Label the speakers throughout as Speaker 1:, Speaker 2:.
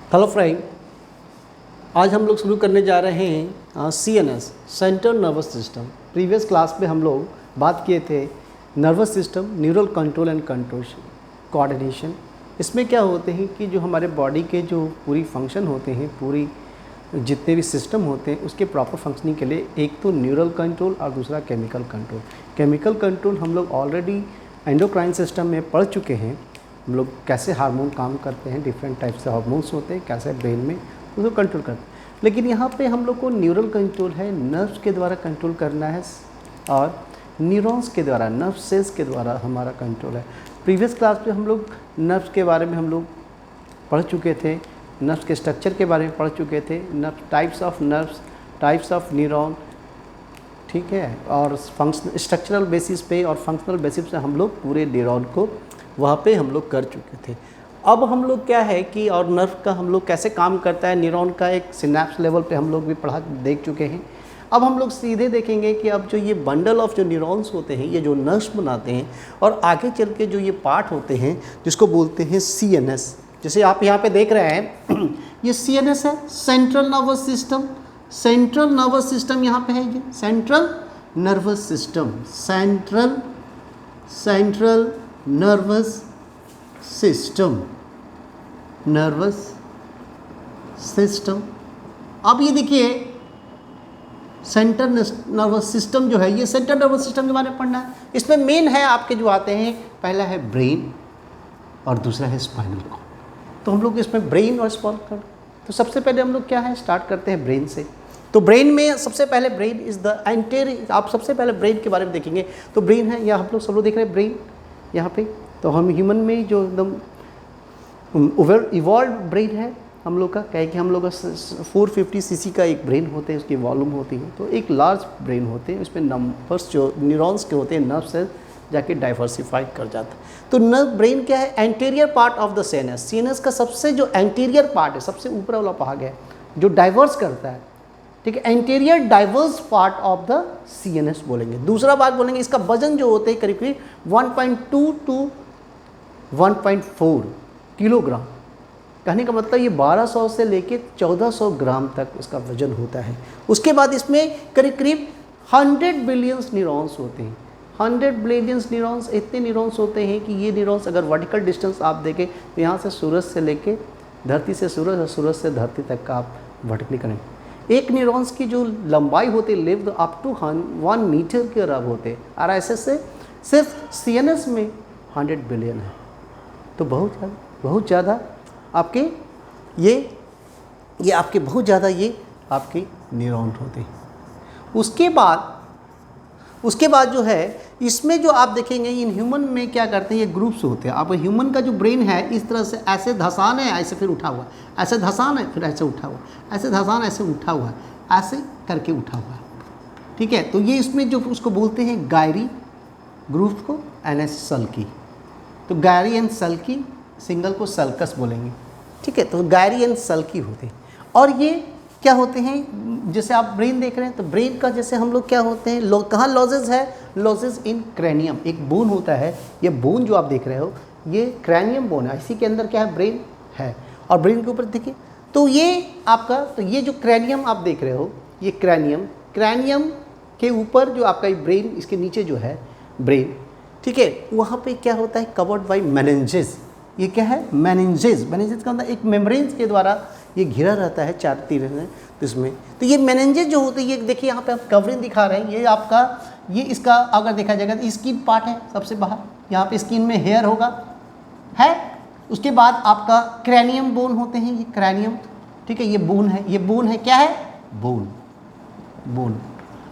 Speaker 1: Hello friend, आज हम लोग शुरू करने जा रहे हैं CNS central nervous system. Previous class में हम लोग बात किए थे nervous system, neural control and control coordination. इसमें क्या होते हैं कि जो हमारे बॉडी के जो पूरी फंक्शन होते हैं, पूरी जितने भी सिस्टम होते हैं उसके प्रॉपर फंक्शनिंग के लिए एक तो न्यूरल कंट्रोल और दूसरा केमिकल कंट्रोल। केमिकल कंट्रोल हम लोग ऑलरेडी एंडोक्राइन सिस्टम में पढ़ चुके हैं। हम लोग कैसे हार्मोन काम करते हैं, डिफरेंट टाइप से हार्मोन्स होते हैं, कैसे ब्रेन में उसको कंट्रोल करते हैं। लेकिन यहाँ पे हम लोग को न्यूरल कंट्रोल है, नर्व्स के द्वारा कंट्रोल करना है और न्यूरॉन्स के द्वारा, नर्व सेल्स के द्वारा हमारा कंट्रोल है। प्रीवियस क्लास में हम लोग नर्व्स के बारे में हम लोग पढ़ चुके थे, नर्व्स के स्ट्रक्चर के बारे में पढ़ चुके थे, types of nerves, types of neuron, ठीक है। और फंक्शन स्ट्रक्चरल बेसिस पे और फंक्शनल बेसिस पे हम लोग पूरे न्यूरॉन को वहाँ पे हम लोग कर चुके थे। अब हम लोग क्या है कि और नर्व का हम लोग कैसे काम करता है, न्यूरॉन का एक सिनेप्स लेवल पे हम लोग भी पढ़ा देख चुके हैं। अब हम लोग सीधे देखेंगे कि अब जो ये बंडल ऑफ जो न्यूरॉन्स होते हैं, ये जो नर्व्स बनाते हैं और आगे चल के जो ये पार्ट होते हैं जिसको बोलते हैं CNS। जैसे आप यहाँ पे देख रहे हैं ये CNS है, central nervous system. Central nervous system यहाँ पे है, ये central nervous system, central nervous system, nervous system. अब ये देखिए सेंट्रल नर्वस सिस्टम जो है, ये सेंट्रल नर्वस सिस्टम के बारे में पढ़ना है। इसमें मेन है आपके जो आते हैं, पहला है ब्रेन और दूसरा है स्पाइनल कॉर्ड। तो हम लोग इसमें ब्रेन और स्पाइनल कॉर्ड, तो सबसे पहले हम लोग क्या है स्टार्ट करते हैं ब्रेन से। तो ब्रेन में सबसे पहले ब्रेन इज़ द एंटीरियर। आप सबसे पहले ब्रेन के बारे में देखेंगे तो ब्रेन है, या हम लोग सब लोग देख रहे हैं ब्रेन यहाँ पे। तो हम ह्यूमन में जो एकदम इवॉल्व ब्रेन है हम लोग का, क्या है कि हम लोग का 450 cc का एक ब्रेन होते हैं, उसकी वॉल्यूम होती है। तो एक लार्ज ब्रेन होते हैं, उसमें नंबर्स जो न्यूरॉन्स के होते हैं, नर्व सेल्स जाके डाइवर्सिफाई कर जाता है। तो नर्व ब्रेन क्या है, anterior part of the CNS। CNS का सबसे जो एंटीरियर पार्ट है, सबसे ऊपर वाला भाग है जो डाइवर्स करता है, ठीक है, anterior diverse part of the CNS बोलेंगे। दूसरा बात बोलेंगे, इसका वजन जो होते हैं करीब करीब 1.2 टू 1.4 किलोग्राम। कहने का मतलब ये 1200 से लेके 1400 ग्राम तक इसका वजन होता है। उसके बाद इसमें करीब करीब 100 बिलियंस न्यूरॉन्स होते हैं। 100 बिलियंस न्यूरॉन्स, इतने न्यूरॉन्स होते हैं कि ये न्यूरॉन्स अगर वर्टिकल डिस्टेंस आप देखें तो यहाँ से सूरज से लेके धरती से सूरज और सूरज से धरती तक का आप वर्टिकली करेंगे। एक न्यूरॉन्स की जो लंबाई होती है लेंथ अप टू 1 मीटर के अरब होते हैं, और ऐसे से सिर्फ CNS में 100 बिलियन है। तो बहुत ज़्यादा आपके ये आपके बहुत ज़्यादा ये आपके न्यूरॉन होते हैं। उसके बाद जो है इसमें जो आप देखेंगे इन ह्यूमन में क्या करते हैं, ये ग्रुप्स होते हैं। अब ह्यूमन का जो ब्रेन है इस तरह से ऐसे धसान है, ऐसे फिर उठा हुआ, ऐसे धसान है फिर ऐसे उठा हुआ, ऐसे धसान ऐसे उठा हुआ, ऐसे करके उठा हुआ, ठीक है। तो ये इसमें जो उसको बोलते हैं गायरी ग्रुप को एंड सल्की। तो गायरी एंड सल्की, सिंगल को सल्कस बोलेंगे, ठीक है। तो गायरी एंड सल्की होते हैं। और ये क्या होते हैं, जैसे आप ब्रेन देख रहे हैं तो ब्रेन का जैसे हम लोग क्या होते हैं, कहाँ लॉजेज है, लॉजेज इन क्रैनियम। एक बोन होता है, ये बोन जो आप देख रहे हो ये क्रैनियम बोन है, इसी के अंदर क्या है, ब्रेन है। और ब्रेन के ऊपर देखिए तो ये आपका, तो ये जो क्रैनियम आप देख रहे हो, ये क्रैनियम के ऊपर जो आपका ब्रेन, इसके नीचे जो है ब्रेन, ठीक है, वहाँ पे क्या होता है, कवर्ड बाई मेनिंजेस। ये क्या है, मेनिंजेस का मतलब एक मेम्ब्रेन्स के द्वारा ये घिरा रहता है चार तीर में इसमें। तो ये मेनिंजेस जो होते हैं, ये देखिए यहाँ पे आप कवरिंग दिखा रहे हैं, ये आपका, ये इसका अगर देखा जाएगा तो स्किन पार्ट है सबसे बाहर, यहाँ पे स्किन में हेयर होगा है। उसके बाद आपका क्रैनियम बोन होते हैं, ये क्रैनियम, ठीक है, ये बोन है, क्या है, बोन।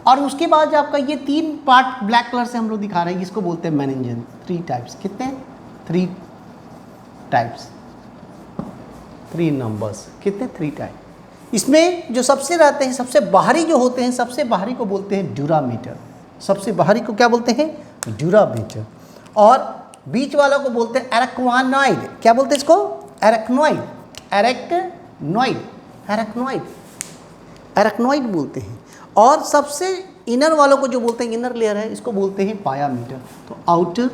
Speaker 1: और उसके बाद जो आपका ये 3 पार्ट ब्लैक कलर से हम लोग दिखा रहे हैं, इसको बोलते हैं मेनिंजेस। 3 टाइप्स, कितने, 3 टाइप्स, 3 नंबर्स, कितने, 3 टाइप। इसमें जो सबसे रहते हैं, सबसे बाहरी जो होते हैं, सबसे बाहरी को बोलते हैं ड्यूरामीटर। सबसे बाहरी को क्या बोलते हैं, ड्यूरामीटर। और बीच वाला को बोलते हैं एरेक्वानॉइड। क्या बोलते हैं इसको, एरेक्नॉइड बोलते हैं। और सबसे इनर वालों को जो बोलते हैं, इनर लेयर है, इसको बोलते हैं पायामीटर। तो आउटर,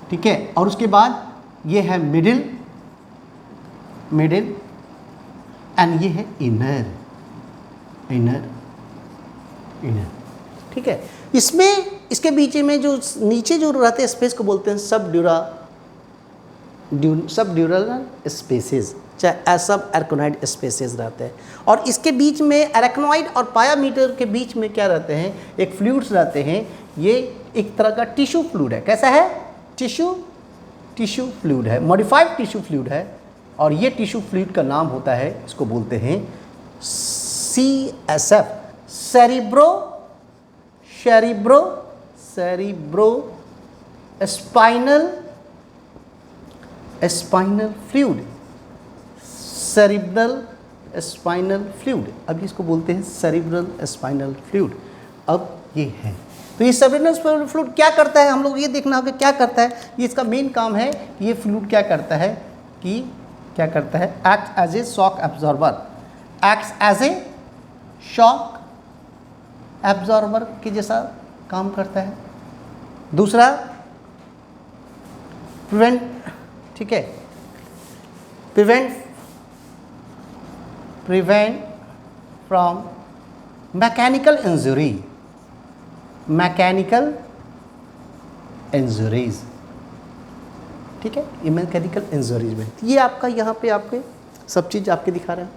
Speaker 1: ठीक है, और उसके बाद ये है मिडिल, मिडिल, एंड ये है इनर, इनर, इनर। ठीक है, इसमें इसके बीच में जो नीचे जो रहते हैं स्पेस को बोलते हैं सबड्यूरल स्पेसेस, चाहे सब एरकोनॉइड स्पेसेस रहते हैं। और इसके बीच में एरकोनॉइड और पायामीटर के बीच में क्या रहते हैं, एक फ्लूइड्स रहते हैं। ये एक तरह का टिश्यू फ्लूइड है। कैसा है? टिश्यू फ्लूइड है, मॉडिफाइड टिश्यू फ्लूइड है। और ये टिश्यू फ्लूइड का नाम होता है, इसको बोलते हैं CSF, cerebro spinal fluid, cerebral spinal fluid. अब इसको बोलते हैं सेरिब्रल स्पाइनल फ्लूइड। अब ये है, तो ये सेरिब्रल स्पाइनल फ्लूइड क्या करता है, हम लोग ये देखना होगा क्या करता है। ये इसका मेन काम है कि ये फ्लूइड क्या करता है, act as a shock absorber, acts as a shock absorber के जैसा काम करता है। दूसरा प्रिवेंट, ठीक है, प्रिवेंट फ्रॉम मैकेनिकल इंजरीज, ठीक है, ये मैकेनिकल इंजरीज में। ये आपका यहाँ पे आपके सब चीज़ आपके दिखा रहा है।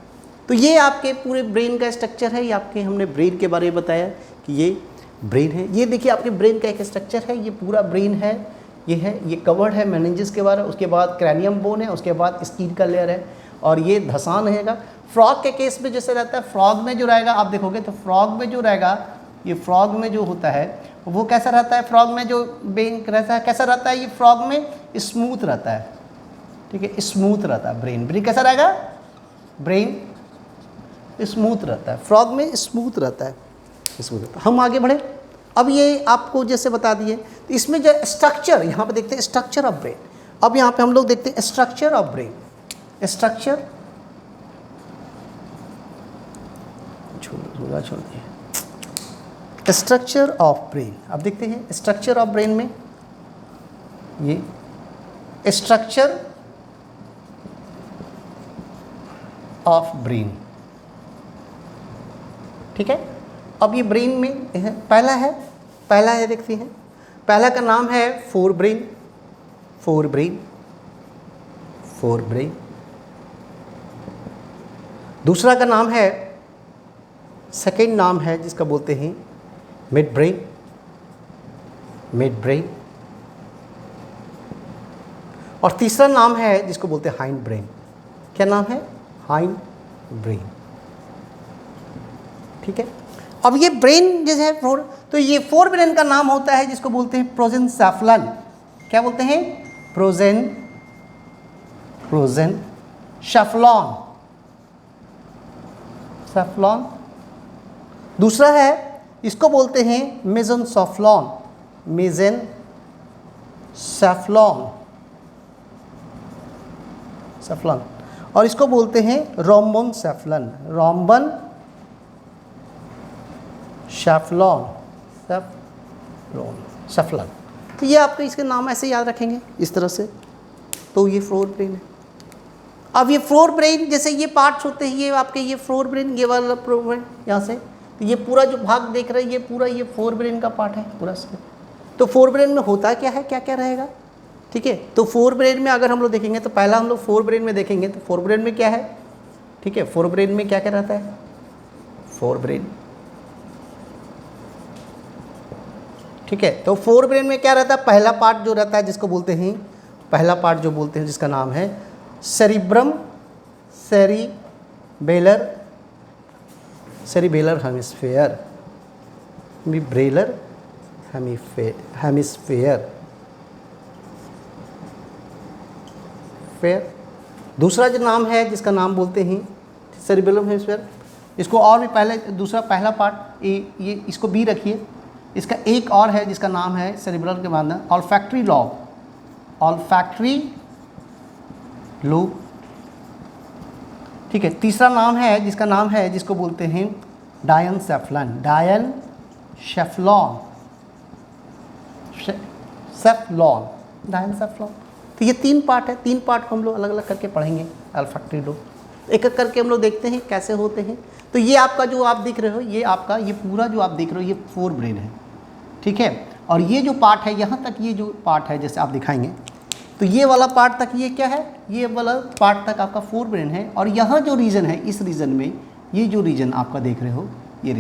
Speaker 1: तो ये आपके पूरे ब्रेन का स्ट्रक्चर है। ये आपके हमने ब्रेन के बारे में बताया कि ये ब्रेन है। ये देखिए आपके ब्रेन का एक स्ट्रक्चर है, ये पूरा ब्रेन है, ये है, ये कवर्ड है मेनिंजेस के बारे, उसके बाद क्रैनियम बोन है, उसके बाद स्किन का लेयर है, और ये धसान रहेगा। फ्रॉग के केस में जैसे रहता है, फ्रॉग में जो रहेगा आप देखोगे तो फ्रॉग में जो रहेगा, ये फ्रॉग में जो होता है वो कैसा रहता है, फ्रॉग में जो ब्रेन रहता है कैसा रहता है, ये फ्रॉग में स्मूथ रहता है, ठीक है, स्मूथ रहता है ब्रेन कैसा रहेगा, ब्रेन स्मूथ रहता है, फ्रॉग में स्मूथ रहता है, स्मूथ रहता है। हम आगे बढ़े। अब ये आपको जैसे बता दिए, तो इसमें जो स्ट्रक्चर यहाँ पे देखते हैं, स्ट्रक्चर ऑफ ब्रेन। अब यहाँ पे हम लोग देखते हैं स्ट्रक्चर ऑफ ब्रेन, छोड़ दिए, स्ट्रक्चर ऑफ ब्रेन। अब देखते हैं स्ट्रक्चर ऑफ ब्रेन में, ये स्ट्रक्चर ऑफ ब्रेन, ठीक है। अब ये ब्रेन में है, पहला है देखते हैं, पहला का नाम है फोर ब्रेन। दूसरा का नाम है, सेकेंड नाम है जिसका बोलते हैं मिड ब्रेन। और तीसरा नाम है जिसको बोलते हैं हाइंड ब्रेन। क्या नाम है? हाइंड ब्रेन, ठीक है। अब ये ब्रेन जैसे है फोर, तो ये फोर ब्रेन का नाम होता है जिसको बोलते हैं प्रोजेनसेफलन। क्या बोलते हैं? प्रोजेनसेफलन। दूसरा है, इसको बोलते हैं मेसेनसेफलन। और इसको बोलते हैं रोम्बोसेफलन। तो ये आपको इसके नाम ऐसे याद रखेंगे इस तरह से। तो ये फ्लोर ब्रेन है। अब ये फ्लोर ब्रेन जैसे ये पार्ट्स होते हैं, ये आपके ये फ्लोर ब्रेन, ये वाला फ्लोर ब्रेन यहाँ से, तो ये पूरा जो भाग देख रहे हैं ये पूरा ये फोर ब्रेन का पार्ट है पूरा। तो फोर ब्रेन में होता क्या है, क्या क्या रहेगा, ठीक है। तो फोर ब्रेन में अगर हम लोग देखेंगे तो पहला हम लोग फोर ब्रेन में देखेंगे तो फोर ब्रेन में क्या है, ठीक है। फोर ब्रेन में क्या क्या रहता है, फोर ब्रेन, ठीक है। तो फोर ब्रेन में क्या रहता है, पहला पार्ट जो रहता है जिसको बोलते हैं, पहला पार्ट जो बोलते हैं जिसका नाम है सेरिबेलर हेमिस्फेयर। दूसरा जो नाम है जिसका नाम बोलते हैं सेरिबेलर हेमिस्फेयर, इसको और भी पहला पार्ट ये इसको बी रखिए। इसका एक और है जिसका नाम है सेरिब्रल के बाद ऑल्फैक्टरी लोब, ठीक है। तीसरा नाम है जिसका नाम है जिसको बोलते हैं डायनसेफ्लॉन। तो ये 3 पार्ट है, 3 पार्ट को हम लोग अलग अलग करके पढ़ेंगे ऑल्फैक्टरी लोब। एक एक करके हम लोग देखते हैं कैसे होते हैं। तो ये आपका जो आप देख रहे हो, ये आपका ये पूरा जो आप देख रहे हो ये 4 ब्रेन है, ठीक है। और ये जो पार्ट है यहाँ तक, ये जो पार्ट है जैसे आप दिखाएंगे तो ये वाला पार्ट तक ये क्या है, ये वाला पार्ट तक आपका 4 ब्रेन है। और यहाँ जो रीजन है, इस रीजन में ये जो रीजन आपका देख रहे हो, ये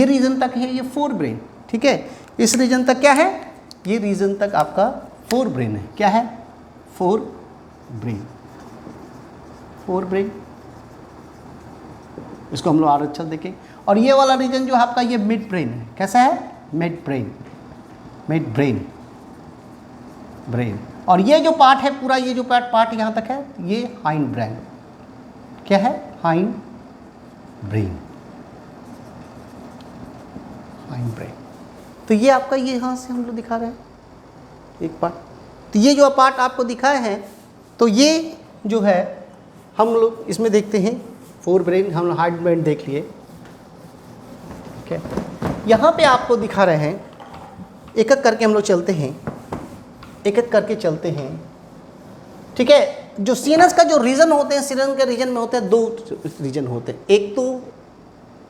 Speaker 1: रीजन तक है ये 4 ब्रेन, ठीक है। इस रीजन तक क्या है, ये रीजन तक आपका 4 ब्रेन है। क्या है, 4 ब्रेन, 4 ब्रेन। इसको हम लोग और अच्छा देखें। और ये वाला रीजन जो आपका ये मिड ब्रेन है, कैसा है, mid brain, mid brain, brain. और ये जो पार्ट है पूरा, ये जो पार्ट यहाँ तक है, ये हाइंड ब्रेन। क्या है, हाइंड ब्रेन, हाइंड ब्रेन। तो ये आपका ये यहाँ से हम लोग दिखा रहे हैं एक पार्ट। तो ये जो पार्ट आपको दिखाए हैं, तो ये जो है हम लोग इसमें देखते हैं 4 ब्रेन, हम लोग हाइंड ब्रेन देख लिए, ठीक है। यहाँ पे आपको दिखा रहे हैं, एक एक करके हम लोग चलते हैं, एक एक करके चलते हैं, ठीक है। जो सीनस का जो रीजन होते हैं, सीनस के रीजन में होते हैं 2 रीजन होते हैं। एक तो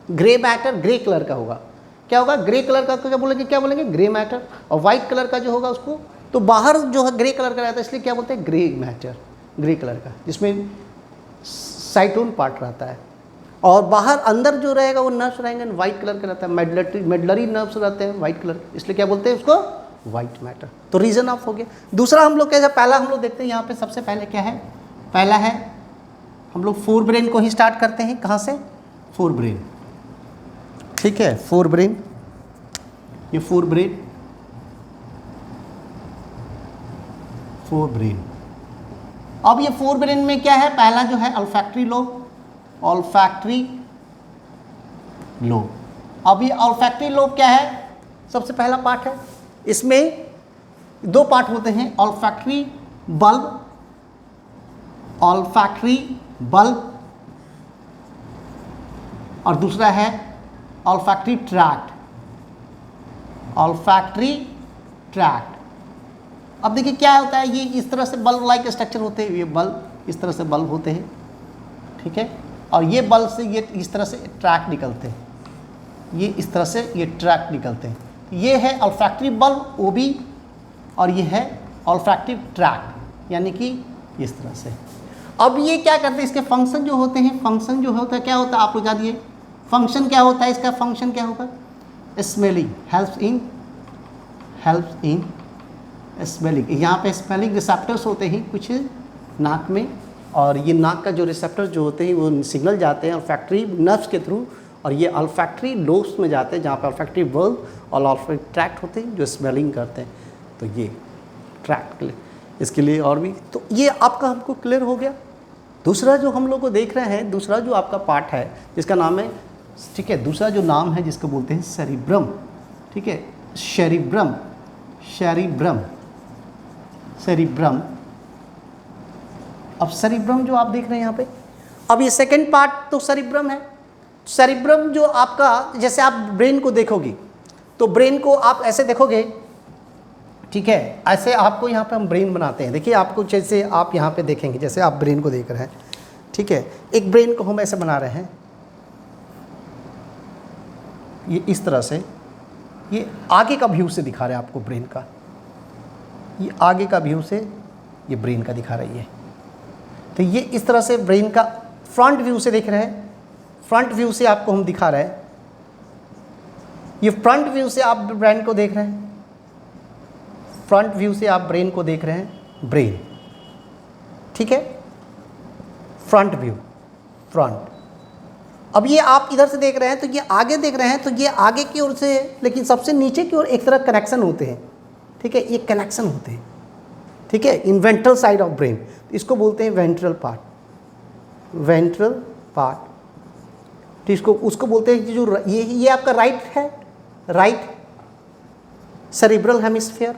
Speaker 1: ग्रे मैटर, ग्रे कलर का होगा, क्या होगा, ग्रे कलर का क्या बोलेंगे, क्या बोलेंगे, ग्रे मैटर। और वाइट कलर का जो होगा उसको, तो बाहर जो है ग्रे कलर का रहता है, इसलिए क्या बोलते हैं, ग्रे मैटर, ग्रे कलर का, जिसमें साइटोन पार्ट रहता है। और बाहर अंदर जो रहेगा वो नर्व्स रहेंगे, वाइट कलर का रहता है, मेडलरी नर्व्स रहते हैं वाइट कलर, इसलिए क्या बोलते हैं उसको, वाइट मैटर। तो रीजन ऑफ हो गया। दूसरा हम लोग कैसे, पहला हम लोग देखते हैं यहाँ पे, सबसे पहले क्या है, पहला है हम लोग 4 ब्रेन को ही स्टार्ट करते हैं। कहाँ से, 4 ब्रेन, ठीक है, 4 ब्रेन, ये 4 ब्रेन, 4 ब्रेन। अब ये 4 ब्रेन में क्या है, पहला जो है ऑल्फैक्टरी लोब, ऑल्फैक्टरी लोब। अब ये ऑल्फैक्टरी लोब क्या है, सबसे पहला पार्ट है। इसमें 2 पार्ट होते हैं, ऑल्फैक्टरी बल्ब, ऑल्फैक्टरी बल्ब, और दूसरा है ऑल्फैक्टरी ट्रैक्ट, ऑल्फैक्टरी ट्रैक्ट। अब देखिए क्या होता है, ये इस तरह से बल्ब लाइक स्ट्रक्चर होते हैं, ये बल्ब इस तरह से बल्ब होते हैं, ठीक है। और ये बल्ब से ये इस तरह से ट्रैक निकलते हैं, ये इस तरह से ये ट्रैक निकलते हैं। ये है ऑल्फैक्टरी बल्ब ओबी, और ये है ऑल्फैक्टरी ट्रैक, यानी कि इस तरह से। अब ये क्या करते हैं, इसके फंक्शन जो होते हैं, फंक्शन जो होता है क्या होता है, आप लोग जानिए फंक्शन क्या होता है, इसका फंक्शन क्या होगा, स्मेलिंग, हेल्प्स इन स्मेलिंग। यहाँ पे स्मेलिंग रिसेप्टर्स होते हैं कुछ नाक में, और ये नाक का जो रिसेप्टर्स जो होते हैं वो सिग्नल जाते हैं ऑल्फैक्टरी नर्व्स के थ्रू, और ये ऑल्फैक्टरी लोब्स में जाते हैं, जहाँ पे ऑल्फैक्टरी बल्ब और ऑल्फैक्टरी ट्रैक्ट होते हैं जो स्मेलिंग करते हैं। तो ये ट्रैक्ट के लिए, इसके लिए और भी, तो ये आपका हमको क्लियर हो गया। दूसरा जो हम लोग को देख रहे हैं, दूसरा जो आपका पार्ट है जिसका नाम है, ठीक है, दूसरा जो नाम है जिसको बोलते हैं सेरिब्रम, ठीक है, सेरिब्रम, सेरिब्रम, सेरिब्रम। अब सेरिब्रम जो आप देख रहे हैं यहाँ पे, अब ये सेकंड पार्ट तो सेरिब्रम है। सेरिब्रम जो आपका, जैसे आप ब्रेन को देखोगे तो ब्रेन को आप ऐसे देखोगे, ठीक है, ऐसे आपको यहाँ पे हम ब्रेन बनाते हैं। देखिए आपको जैसे आप यहाँ पे देखेंगे, जैसे आप ब्रेन को देख रहे हैं, ठीक है, एक ब्रेन को हम ऐसे बना रहे हैं, ये इस तरह से, ये आगे का व्यू से दिखा रहे हैं आपको ब्रेन का, ये आगे का व्यू से ये ब्रेन का दिखा रही है। तो ये इस तरह से ब्रेन का फ्रंट व्यू से देख रहे हैं, फ्रंट व्यू से आपको हम दिखा रहे हैं, ये फ्रंट व्यू से आप ब्रेन को देख रहे हैं, फ्रंट व्यू से आप ब्रेन को देख रहे हैं, ब्रेन, ठीक है, फ्रंट व्यू, फ्रंट। अब ये आप इधर से देख रहे हैं तो ये आगे देख रहे हैं, तो ये आगे की ओर से, लेकिन सबसे नीचे की ओर एक तरह कनेक्शन होते हैं, ठीक है, ये कनेक्शन होते हैं, ठीक है, इन वेंट्रल साइड ऑफ ब्रेन, इसको बोलते हैं वेंट्रल पार्ट, वेंट्रल पार्ट। तो इसको उसको बोलते हैं कि जो ये आपका राइट है, राइट सेरिब्रल हेमिस्फीयर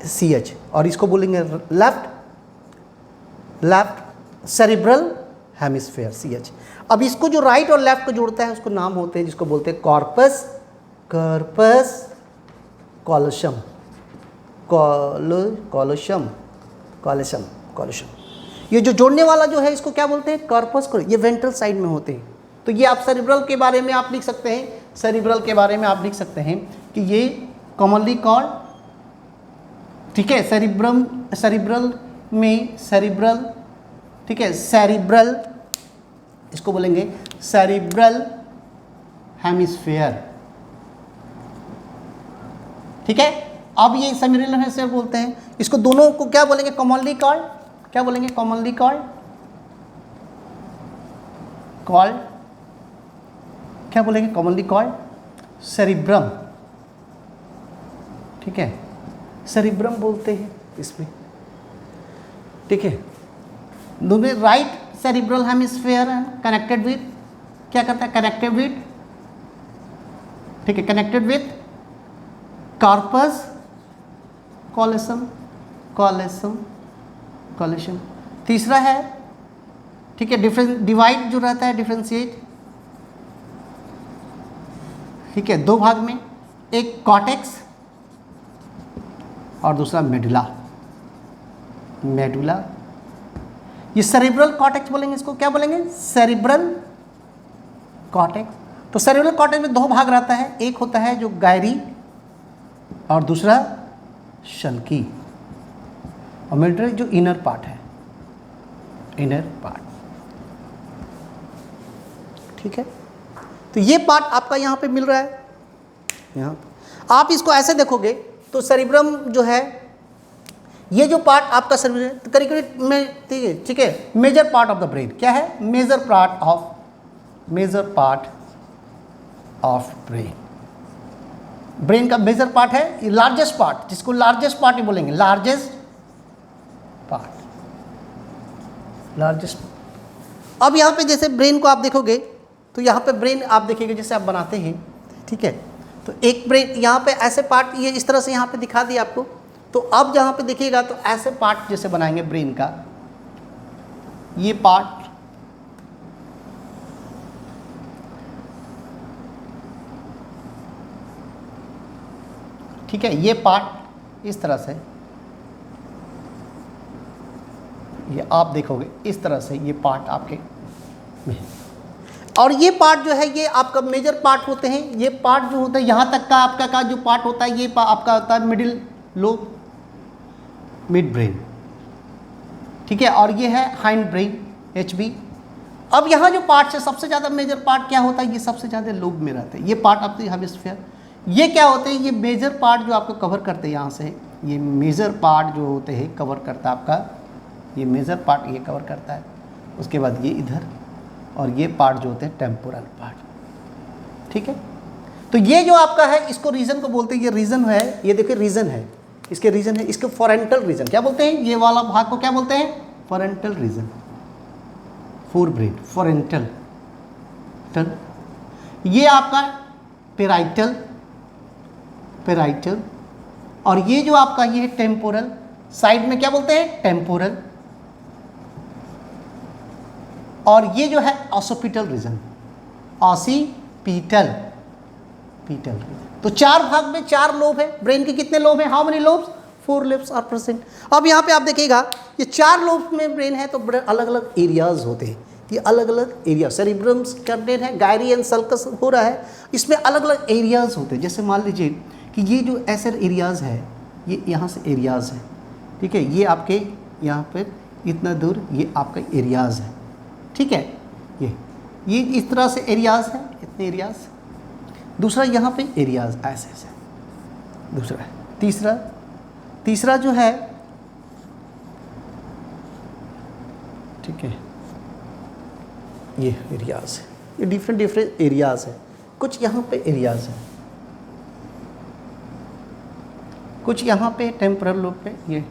Speaker 1: CH, और इसको बोलेंगे left, left cerebral hemisphere CH। अब इसको जो राइट और लेफ्ट को जोड़ता है उसको नाम होते हैं, जिसको बोलते हैं कॉर्पस, कॉर्पस कॉलोशम, कॉलोशम, कॉलेशन, कॉलेशन। ये जो जोड़ने वाला जो है इसको क्या बोलते हैं, कॉर्पस। ये वेंट्रल साइड में होते हैं। तो ये आप सेरिब्रल के बारे में आप लिख सकते हैं, सेरिब्रल के बारे में आप लिख सकते हैं कि ये कॉमनली कॉल्ड, ठीक है, सेरिब्रम, सेरिब्रल में सेरिब्रल, ठीक है, सेरिब्रल, इसको बोलेंगे सेरिब्रल हेमिस्फीयर, ठीक है। अब ये सेरिब्रल हेमिस्फीयर बोलते हैं, इसको दोनों को क्या बोलेंगे, कॉमनली कॉल्ड, क्या बोलेंगे, कॉमनली कॉल्ड, कॉल्ड, क्या बोलेंगे, कॉमनली कॉल्ड सेरिब्रम, ठीक है, सेरिब्रम बोलते हैं इसमें, ठीक है। दोनों right cerebral hemisphere connected with, क्या करता है, कनेक्टेड विथ, ठीक है, कनेक्टेड विथ कॉर्पस कॉलेसम, कॉलेसम, कॉलेशन। तीसरा है, ठीक है, डिफरेंट डिवाइड जो रहता है, डिफरेंशिएट, ठीक है, दो भाग में, एक कॉर्टेक्स और दूसरा मेडुला, मेडुला। ये सेरिब्रल कॉर्टेक्स बोलेंगे, इसको क्या बोलेंगे, सेरिब्रल कॉर्टेक्स। तो सेरिब्रल कॉर्टेक्स में दो भाग रहता है, एक होता है जो गायरी और दूसरा शल्की, और मेडुला जो इनर पार्ट है, इनर पार्ट, ठीक है। तो ये पार्ट आपका यहाँ पे मिल रहा है, यहाँ आप इसको ऐसे देखोगे तो सेरिब्रम जो है, ये जो पार्ट आपका सेरिब्रम करीब में, ठीक है, major part of the brain, क्या है, major part of, major part of brain, brain का मेजर पार्ट है, लार्जेस्ट पार्ट, जिसको लार्जेस्ट पार्ट ही बोलेंगे, लार्जेस्ट पार्ट, लार्जेस्ट। अब यहाँ पे जैसे ब्रेन को आप देखोगे तो यहाँ पे ब्रेन आप देखिएगा जैसे आप बनाते हैं, ठीक है, तो एक ब्रेन यहाँ पे ऐसे पार्ट, ये इस तरह से यहाँ पे दिखा दिया आपको। तो अब जहाँ पे देखिएगा तो ऐसे पार्ट जैसे बनाएंगे ब्रेन का, ये पार्ट, ठीक है, ये पार्ट इस तरह से, ये आप देखोगे इस तरह से, ये पार्ट आपके में, और ये पार्ट जो है ये आपका मेजर पार्ट होते हैं। ये पार्ट जो होता है यहाँ तक का आपका का जो पार्ट होता है, ये आपका होता है मिडिल लोब, मिड ब्रेन, ठीक है, और ये है हाइंड ब्रेन, HB। अब यहाँ जो पार्ट है सबसे ज़्यादा मेजर पार्ट क्या होता है, ये सबसे ज़्यादा लोब में रहते हैं, ये पार्ट ऑफ द हेमिस्फीयर। ये क्या होते हैं, ये मेजर पार्ट जो आपको कवर करते हैं यहाँ से, ये मेजर पार्ट जो होते हैं कवर करता है आपका, ये मेजर पार्ट ये कवर करता है। उसके बाद ये इधर, और ये पार्ट जो होते हैं टेम्पोरल पार्ट, ठीक है। तो ये जो आपका है इसको रीजन को बोलते हैं, ये रीजन है, ये देखिए रीजन है, इसके रीजन है, इसको फॉरेंटल रीजन क्या बोलते हैं, ये वाला भाग को क्या बोलते हैं, फॉरेंटल रीजन, फोर ब्रेन, फॉरेंटल टल। ये आपका पेराइटल, पेराइटल, और ये जो आपका ये है टेम्पोरल, साइड में क्या बोलते हैं, टेम्पोरल, और ये जो है ऑसिपिटल रीजन, ऑसिपिटल, पीटल। तो चार भाग में चार लोब है, ब्रेन के कितने लोब हैं, how many lobes, 4 lobes are present. अब यहाँ पे आप देखिएगा ये 4 लोब में ब्रेन है, तो अलग अलग एरियाज होते हैं, ये अलग अलग एरिया, सेरिब्रम का ब्रेन है, गायरी एंड सल्कस हो रहा है, इसमें अलग अलग एरियाज होते हैं। जैसे मान लीजिए कि ये जो ऐसे एरियाज है, ये यहाँ से एरियाज है, ठीक है, ये आपके यहाँ पर इतना दूर ये आपका एरियाज है, ठीक है, ये इस तरह से एरियाज है, इतने एरियाज। दूसरा यहाँ पे एरियाज ऐसे ऐसे, दूसरा है। तीसरा जो है, ठीक है, ये एरियाज है, ये डिफरेंट एरियाज है। कुछ यहाँ पे एरियाज है, कुछ यहाँ पे टेम्पोरल लोब पे ये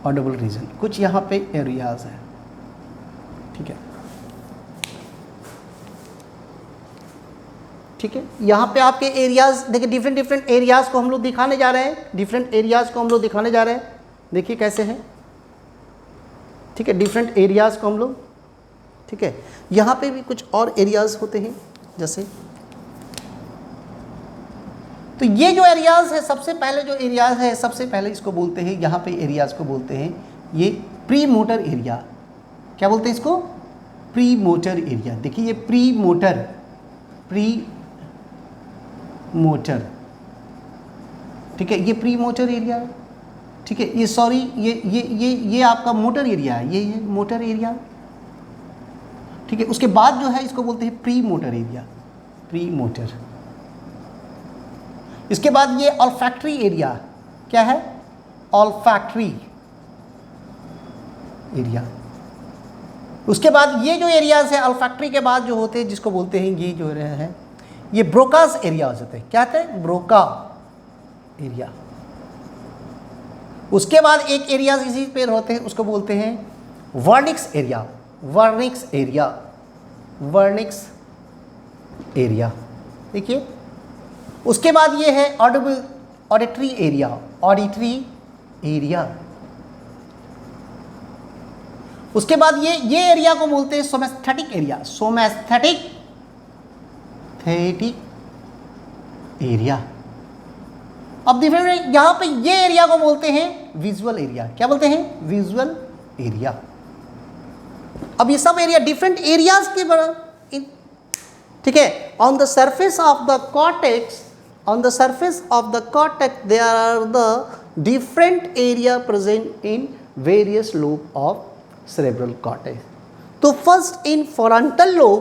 Speaker 1: ऑडिबल रीजन, कुछ यहाँ पे एरियाज है, ठीक है, ठीक है। यहाँ पे आपके एरियाज देखिए, डिफरेंट एरियाज को हम लोग दिखाने जा रहे हैं, डिफरेंट एरियाज को हम लोग दिखाने जा रहे हैं, देखिए कैसे हैं, ठीक है, डिफरेंट एरियाज को हम लोग, ठीक है। यहाँ पे भी कुछ और एरियाज होते हैं जैसे, तो ये जो एरियाज है, सबसे पहले जो एरियाज है, सबसे पहले इसको बोलते हैं, यहाँ पे एरियाज को बोलते हैं ये प्री मोटर एरिया, क्या बोलते हैं इसको? Pre motor area. देखिए ये प्री मोटर, ठीक है, ये प्री मोटर एरिया है, ठीक है। ये सॉरी ये आपका मोटर एरिया है, ये मोटर एरिया, ठीक है। उसके बाद जो है इसको बोलते हैं pre motor area, pre motor. इसके बाद ये ऑल्फैक्टरी एरिया, क्या है? Olfactory area. उसके बाद ये जो एरियाज है ऑल्फैक्टरी के बाद जो होते हैं, जिसको बोलते हैं ये जो है ये ब्रोकास एरिया होते हैं। क्या होते हैं? Broca area. उसके बाद एक एरिया इसी पे होते हैं, उसको बोलते हैं Wernicke's area, Wernicke's area, Wernicke's area. देखिए उसके बाद ये है ऑडिटरी एरिया, ऑडिटरी एरिया। उसके बाद ये एरिया को बोलते हैं सोमेस्थेटिक एरिया, सोमेस्थेटिक एरिया। अब देखिए यहां पे ये एरिया को बोलते हैं विजुअल एरिया। क्या बोलते हैं? Visual area. अब ये सब एरिया डिफरेंट एरियाज के, ठीक है। On the surface of the cortex, on the surface of the cortex there are the different area present in various lobe of cerebral cortex। तो फर्स्ट इन फ्रंटल लोब,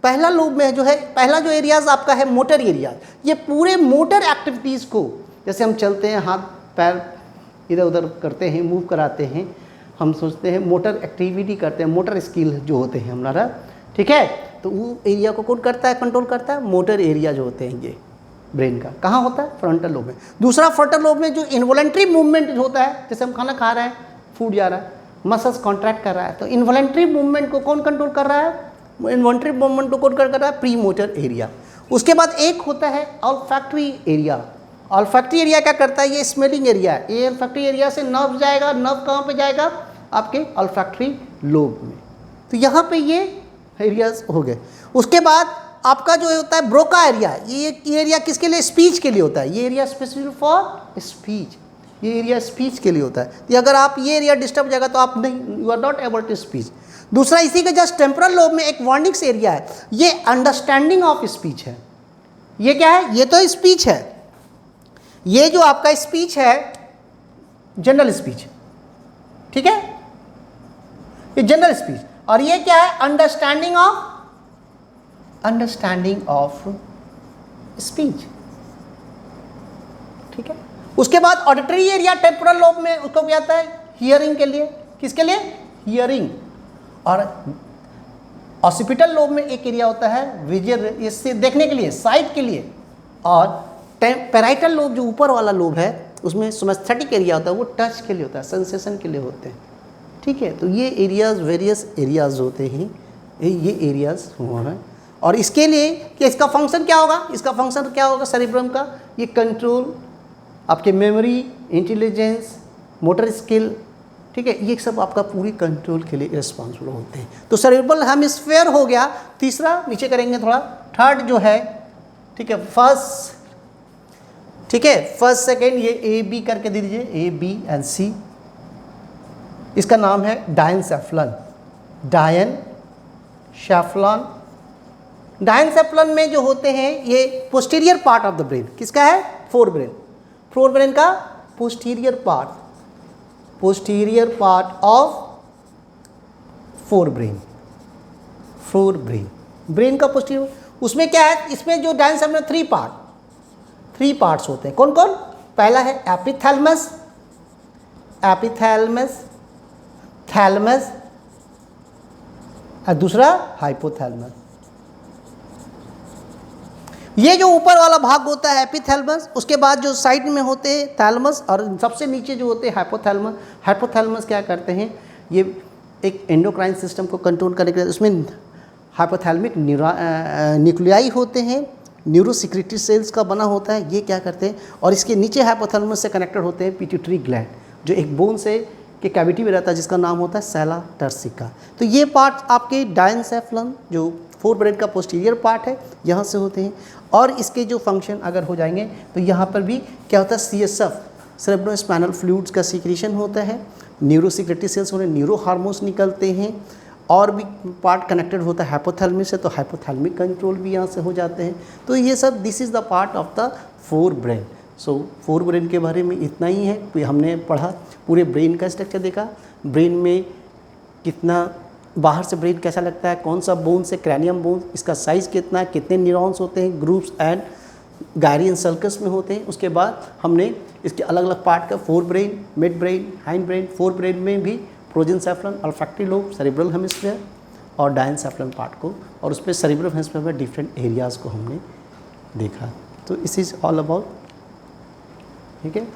Speaker 1: पहला lobe में जो है, पहला जो एरियाज आपका है मोटर एरिया। ये पूरे मोटर एक्टिविटीज़ को, जैसे हम चलते हैं, हाथ पैर इधर उधर करते हैं, मूव कराते हैं, हम सोचते हैं मोटर एक्टिविटी करते हैं, मोटर स्किल जो होते हैं हमारा, ठीक है। तो वो एरिया को कौन करता है? कंट्रोल करता है मोटर एरिया जो होते हैं ये ब्रेन का। कहाँ होता है? फ्रंटल लोब में। दूसरा फ्रंटल लोब में जो इनवॉलंटरी मूवमेंट होता है, जैसे हम खाना खा रहे हैं, फूड जा रहा है, मसल्स कॉन्ट्रैक्ट कर रहा है, तो इनवॉलंटरी मूवमेंट को कौन कंट्रोल कर रहा है? इनवॉलंटरी मूवमेंट को कौन कर रहा है? Pre motor area. उसके बाद एक होता है ऑल्फैक्टरी एरिया। ऑल्फैक्टरी एरिया क्या करता है? ये स्मेलिंग एरिया है। ये ऑल्फैक्टरी एरिया से नर्व जाएगा, नर्व कहाँ पे जाएगा? आपके ऑल्फैक्टरी लोब में। तो यहाँ पे ये एरियाज हो गए। उसके बाद आपका जो होता है ब्रोका एरिया, ये एरिया किसके लिए? स्पीच के लिए होता है। ये एरिया स्पेसिफिक फॉर स्पीच, ये एरिया स्पीच के लिए होता है। तो अगर आप ये एरिया डिस्टर्ब हो जाएगा तो आप नहीं, you are not able to speech. दूसरा इसी के जस्ट टेम्पोरल लोब में एक वर्निक्स एरिया है, ये अंडरस्टैंडिंग ऑफ स्पीच है। ये क्या है? ये तो स्पीच है, ये जो आपका स्पीच है जनरल स्पीच, ठीक है, ये जनरल स्पीच। और ये क्या है? अंडरस्टैंडिंग ऑफ स्पीच, ठीक है। उसके बाद ऑडिटरी एरिया टेम्पोरल लोब में, उसको क्या आता है? हियरिंग के लिए। किसके लिए? हियरिंग। और ऑसिपिटल लोब में एक एरिया होता है विजुअल, इससे देखने के लिए, साइट के लिए। और पैराइटल लोब जो ऊपर वाला लोब है, उसमें सोमेस्थेटिक एरिया होता है, वो टच के लिए होता है, सेंसेशन के लिए होते हैं, ठीक है। तो ये एरियाज वेरियस एरियाज होते हैं, ये एरियाज हुआ है। और इसके लिए कि इसका फंक्शन क्या होगा? इसका फंक्शन क्या होगा सेरिब्रम का? ये कंट्रोल, आपके मेमोरी, इंटेलिजेंस, मोटर स्किल, ठीक है, ये सब आपका पूरी कंट्रोल के लिए रिस्पॉन्सिबल होते हैं। तो सेरिब्रल हेमिस्फीयर हो गया। तीसरा नीचे करेंगे थोड़ा, थर्ड जो है, ठीक है, फर्स्ट, ठीक है, फर्स्ट सेकेंड, ये ए बी करके दे दीजिए, ए बी एंड सी। इसका नाम है डायनसेफ्लन, डायनसेफ्लन। डायनसेफ्लन में जो होते हैं ये posterior part of the brain, किसका है? फोर ब्रेन, फोर ब्रेन का posterior part, posterior part of fore brain, fore brain, brain का पोस्टीरियर। उसमें क्या है? इसमें जो डायनसेफ्लन में थ्री पार्ट्स होते हैं। कौन कौन? पहला है एपिथैलेमस, एपिथैलेमस, थैलेमस, और दूसरा हाइपोथैलेमस। ये जो ऊपर वाला भाग होता है एपिथैलेमस, उसके बाद जो साइड में होते हैं थैलेमस, और सबसे नीचे जो होते हैं हाइपोथैलेमस। हाइपोथैलेमस क्या करते हैं? ये एक एंडोक्राइन सिस्टम को कंट्रोल करने के लिए, उसमें हाइपोथैलेमिक न्यूक्लियाई होते हैं, न्यूरोसिक्रेटरी सेल्स का बना होता है। ये क्या करते हैं? और इसके नीचे हाइपोथैलेमस से कनेक्टेड होते हैं पिट्यूटरी ग्लैंड, जो एक बोन से के कैविटी में रहता है, जिसका नाम होता है सेला टर्सिका। तो ये पार्ट आपके डायनसेफ्लन जो फोर ब्रेन का पोस्टीरियर पार्ट है, यहाँ से होते हैं। और इसके जो फंक्शन अगर हो जाएंगे तो यहाँ पर भी क्या होता है? CSF, सेरेब्रोस्पाइनल फ्लूइड्स का सीक्रेशन होता है। न्यूरो सिक्रेटरी सेल्स उन्हें न्यूरो हार्मोन्स निकलते हैं, और भी पार्ट कनेक्टेड होता है हाइपोथैलेमस से, तो हाइपोथैलेमिक कंट्रोल भी यहाँ से हो जाते हैं। तो ये सब this is the part of the fore brain. So fore brain के बारे में इतना ही है, कोई हमने पढ़ा, पूरे ब्रेन का स्ट्रक्चर देखा, ब्रेन में कितना बाहर से ब्रेन कैसा लगता है, कौन सा बोन्स है, क्रैनियम बोन्स, इसका साइज़ कितना है, कितने न्यूरॉन्स होते हैं, ग्रुप्स एंड गायरियन सर्कस में होते हैं। उसके बाद हमने इसके अलग अलग पार्ट का fore brain, mid brain, hind brain, fore brain में भी प्रोजेंसेफ्रॉन, ऑल्फैक्टरी लोब, सेरेब्रल हेमिस्फीयर और डायनसेफ्रॉन पार्ट को, और उस पर सेरेब्रल हेमिस्फीयर में डिफरेंट एरियाज़ को हमने देखा। तो इस इज़ ऑल अबाउट, ठीक है।